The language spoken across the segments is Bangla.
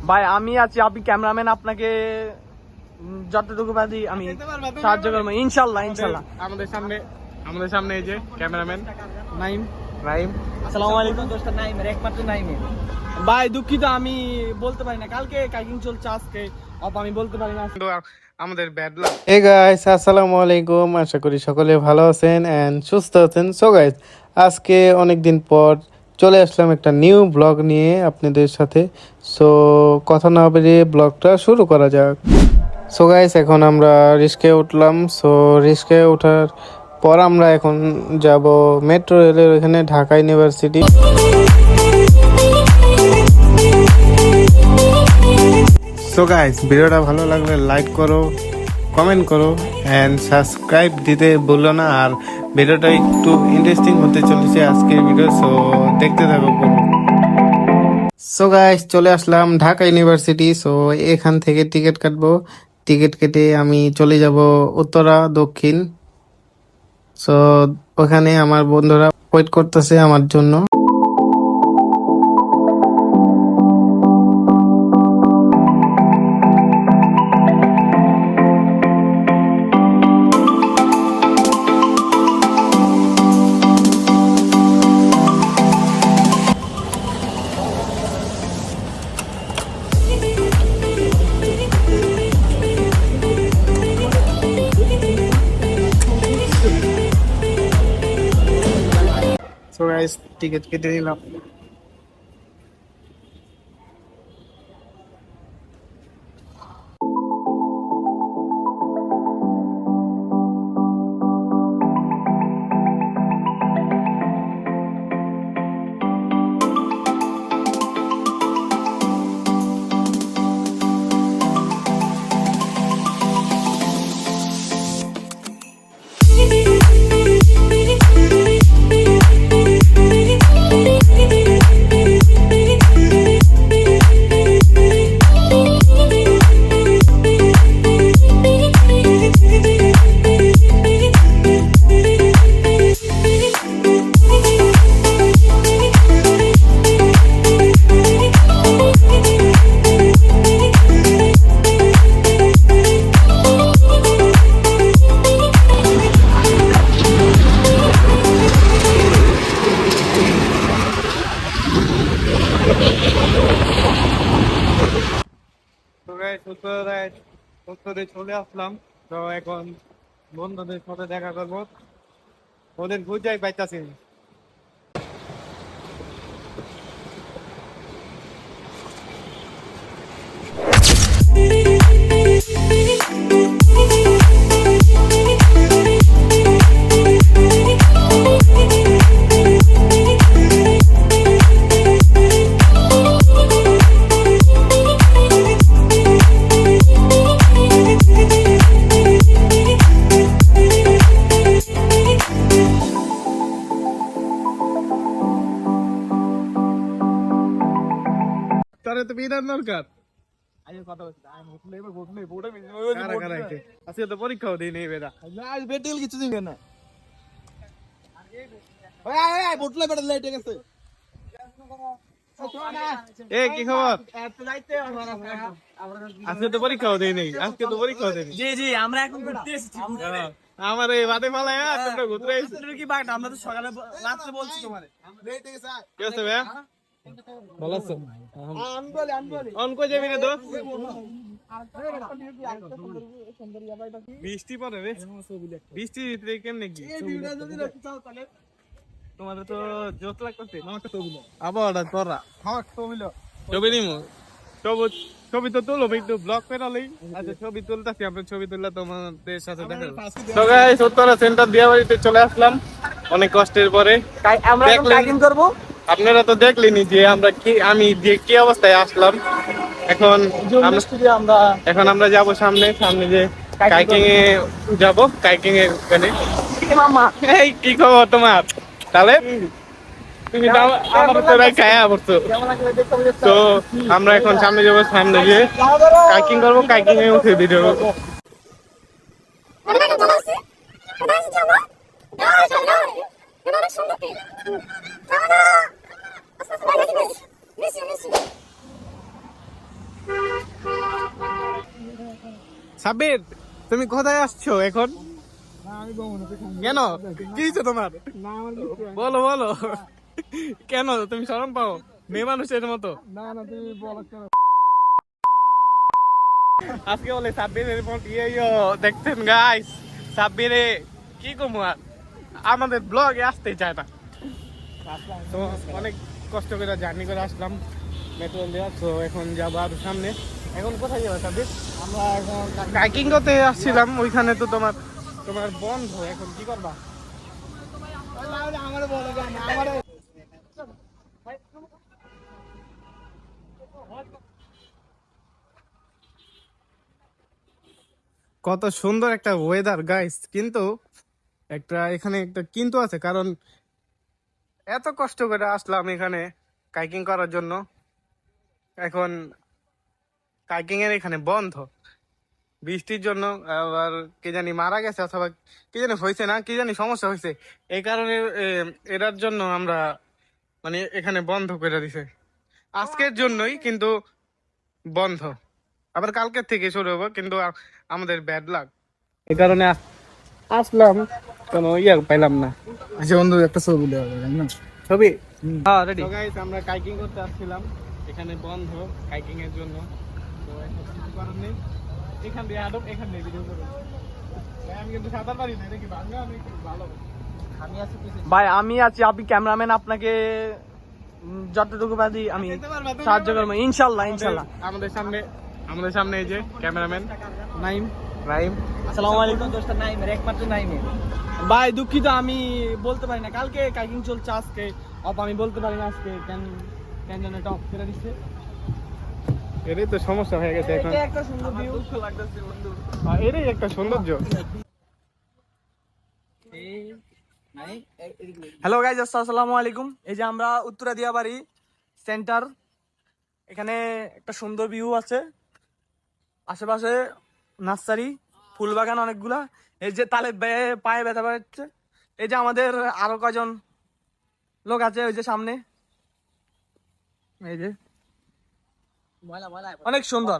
ভাই আমি আছি, আপনি ক্যামেরাম্যান, আপনাকে যতটুকু পারি আমি সাহায্য করবো ইনশাল্লাহ। আমাদের সামনে এই যে ক্যামেরাম্যান নাইম। আসসালামু আলাইকুম। একমাত্র নাইম। ভাই দুঃখিত, আমি বলতে পারি না, কালকে কাইকিং চলছে, আজকে আমি বলতে পারি না। আমাদের ব্যাড লাক। হে গাইস, আসসালামু আলাইকুম। আশা করি সকলে ভালো আছেন এন্ড সুস্থ আছেন। সো গাইস, আজকে অনেকদিন পর চলে আসলাম একটা নিউ ব্লগ নিয়ে আপনাদের সাথে। সো কথা না বেরিয়ে ব্লগটা শুরু করা যাক। সো গাইস, এখন আমরা রিস্কায় উঠলাম। সো রিস্কায় ওঠার পর আমরা এখন যাব মেট্রো রেলের ওখানে, ঢাকা ইউনিভার্সিটি। সো গাইস, ভিডিওটা ভালো লাগলে লাইক করো, কমেন্ট করো এন্ড সাবস্ক্রাইব দিতে ভুলো না। আর ভিডিওটা একটু ইন্টারেস্টিং হতে চলেছে আজকের ভিডিও, সো দেখতে থাকো। সো গাইস, চলে আসলাম ঢাকা ইউনিভার্সিটি। সো এখান থেকে টিকিট কাটবো। টিকিট কেটে আমি চলে যাব উত্তরা দক্ষিণ। সো ওখানে আমার বন্ধুরা ওয়েট করতেছে আমার জন্য। সো গাইস, টিকিট কেটে নিলাম। উত্তরে চলে আসলাম। তো এখন বন্ধুদের সাথে দেখা করবো, ওদের বুঝাই পাইতাছি। তারে তো বিধান দরকার। আজকে তো পরীক্ষাও দিই নেই বেটা। কিছু দিবে না। এ কি খবর? আজকে তো পরীক্ষাও দেই নেই। জি জি, আমরা এখন ঘুরতে এসেছি। আমার এই বাদে ফালায় তোমরা ঘুরতে এসেছো কি বাট, আমরা তো সকালে রাত্রে বলছি তোমারে। কি আছে ভাই? ভালো আছো? অন কই যাবি রে দোস্ত? বৃষ্টি পড়ে রে। বৃষ্টি ভিতরে কেমনে কি? তোমাদের তো জোশ লাগতেছে। আবার তোরা ছবি নিমু। ছবি তো তুলো, একটু ব্লগ পেরালেই। আচ্ছা, ছবি তুলতেছি, আমরা ছবি তুললে তোমাদের সাথে দেখা যাবে। তো গাইস, উত্তরা সেন্টার দিয়াবাড়িতে চলে আসলাম অনেক কষ্টের পরে। আমরা এখন কাইকিং করব। আপনারা তো দেখলেনি যে আমি যে কি অবস্থায় আসলাম। এখন আমরা যাব সামনে যে কাইকিং এ যাব, কাইকিং এর ওখানে। মামা, এই কি খবর তোমার? তাহলে তুমি আমার তো খায়া পড়ছো। তো আমরা এখন সামনে যাবো, সামনে গিয়ে কাইকিং করবো, কাইকিং এ উঠে ভিডিও করবো। সাব্বির, তুমি কোথায় আসছো এখন? কেন, কি হয়েছে তোমার? বলো বলো, কেন তুমি শরম পাও মেয়ে মানুষের মতো? আজকে বলে সাব্বিরের দেখতেন গাইস, সাব্বিরে কি কমু আর আমাদের ব্লগে আসতে চায় না। তো অনেক কষ্ট করে জার্নি করে আসলাম মেট্রো দেওয়া, তো এখন যাবো আরো সামনে। এখন কোথায় যাবো সাব্বির? আমরা এখন কাইকিং করতে আসছিলাম, ওইখানে তো তোমার তোমার বন্ধ, এখন কি করবা? আমার বলে আমার কত সুন্দর একটা ওয়েদার গাইস, কিন্তু একটা এখানে একটা কিন্তু আছে, কারণ এত কষ্ট করে আসলাম এখানে কাইকিং করার জন্য, এখন কাইকিং এর এখানে বন্ধ বৃষ্টির জন্য। আবার কে জানি মারা গেছে অথবা কি জানি হয়েছে, না কি জানি সমস্যা হয়েছে, এই কারণে এটার জন্য আমরা মানে এখানে বন্ধ করে দিছে আজকের জন্যই, কিন্তু বন্ধ। আবার কালকের থেকে শুরু হবো, কিন্তু আমাদের ব্যাড লাক, এই কারণে আসলাম, কোনো ইয়ে পাইলাম না। আচ্ছা বন্ধু একটা ছবি দেওয়া ছবি হ্যাঁ রেডি। তো গাইস, আমরা কাইকিং করতে আসছিলাম, এখানে বন্ধ কাইকিং এর জন্য, তো এখন কিছু করার নেই। এখান দিয়ে আদব, এখান দিয়ে ভিডিও করব। আমি কিন্তু সাঁতার পারি না, দেখি ভাঙা আমি একটু ভালো। আমি আছি ভাই, আমি আছি, আপনি ক্যামেরাম্যান, আপনাকে যতটুকু পারি আমি সাহায্য করবো ইনশাল্লাহ ইনশাল্লাহ। আমাদের সামনে এই যে ক্যামেরাম্যান নাইম, রাহিম। আসসালামু আলাইকুম। দোস্ত নাইমের একমাত্র নাইমে ভাই, দুঃখিত আমি বলতে পারি না, কালকে কাইকিং চলছে, আজকে অপ আমি বলতে পারি না, আজকে কেন কেন যেন এটা অফ করে দিচ্ছে। এটাই তো সমস্যা হয়ে গেছে এখন, এটা একটা সুন্দর ভিউ, দুঃখ লাগতেছে বন্ধু। এটাই একটা সৌন্দর্য। হ্যালো গাইজ, আসসালামু আলাইকুম। এই যে আমরা উত্তরা দিয়াবাড়ি সেন্টার, এখানে একটা সুন্দর ভিউ আছে, আশেপাশে নার্সারি, ফুল বাগান অনেকগুলা। এই যে তালে পায়ে ব্যথা পাচ্ছে, এই যে আমাদের আরো কয়জন লোক আছে ওই যে সামনে, এই যে অনেক সুন্দর।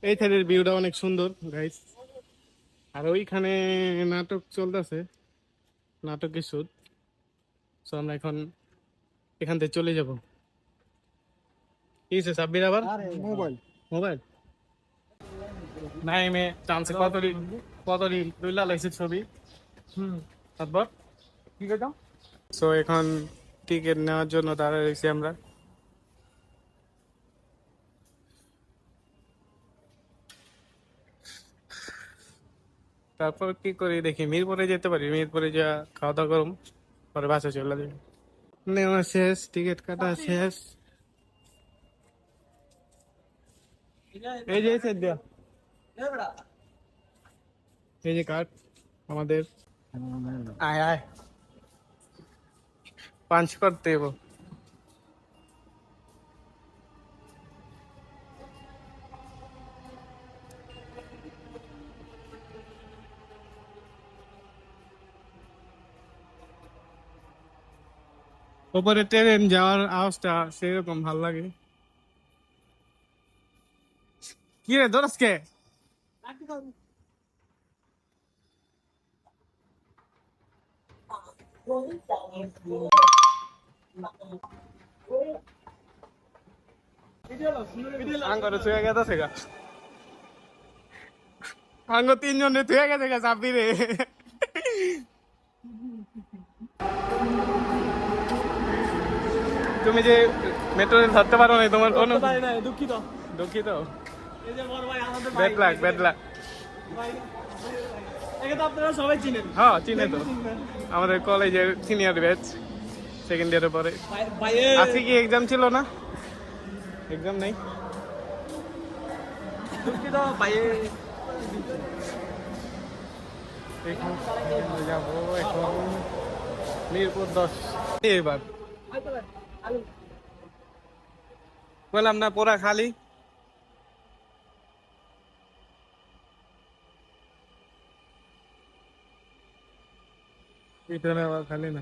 এই সাইডের ভিউটা অনেক সুন্দর গাইস, আর ওইখানে নাটক চলতেছে, নাটকের শুট। তো আমরা এখন এখান থেকে চলে যাব। কি হয়েছে সাব্বির আবার? মোবাইল মোবাইল নাই, মে চান্সে কত রিল দুইলা লাইছে ছবি। তারপর কি করতাম? সো এখন টিকিট নেওয়ার জন্য দাঁড়ায় রয়েছি আমরা। তারপর কি করি দেখি, মিরপুরে যেতে পারি, মিরপুরে যা খাওয়া দাওয়া করুম, পরে বাসা চলে যাবে। নেওয়া শেষ, টিকিট কাটা শেষ। এই যে এই side দিয়া, এই যে কার্ড আমাদের, আয় আয় পাঞ্চ করতে হবে। উপরে ট্রেন যাওয়ার আওয়াজটা সেরকম ভাল লাগে। কি রে দোরস কে? আঙ্গরে ছুঁয়ে গেছে গা, আঙ্গ তিনজনে ছুঁয়ে গেছে গা চাপি রে। তুমি যে মেট্রো রেল ধরতে পারো না, তোমার দুঃখিত। দুঃখিত। এই যে বড় ভাই আমাদের ব্যাড লাক, ব্যাড লাক। ভাই, একে তো আপনারা সবাই চিনেন। হ্যাঁ চিনে তো, আমাদের কলেজের সিনিয়র ব্যাচ, সেকেন্ড ইয়ারের পরে। আজকে কি এক্সাম ছিল না? এক্সাম নেই, দুঃখিত ভাই। এখন যাবো এখন মিরপুর 10। এবার বললাম না পুরা খালি। পিছনে আবার খালি না।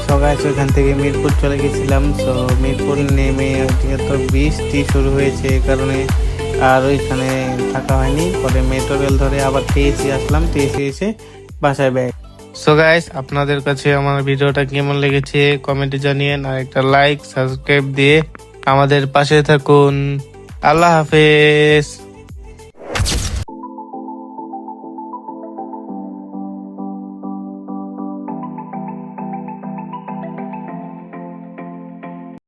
সো গাইস ওখান থেকে মিরপুর চলে গেছিলাম। সো মিরপুর নেমে ওইদিকে তো বৃষ্টি শুরু হয়েছে, এই কারণে আর ওইখানে থাকা হয়নি। পরে মেট্রো রেল ধরে আবার টিএসসি আসলাম, টিএসসি এসে বাসায় ব্যাক। সো গাইস আপনাদের কাছে আমার ভিডিওটা কেমন লেগেছে কমেন্টে জানিয়েন, আর একটা লাইক সাবস্ক্রাইব দিয়ে আমাদের পাশে থাকুন। আল্লাহ হাফেজ।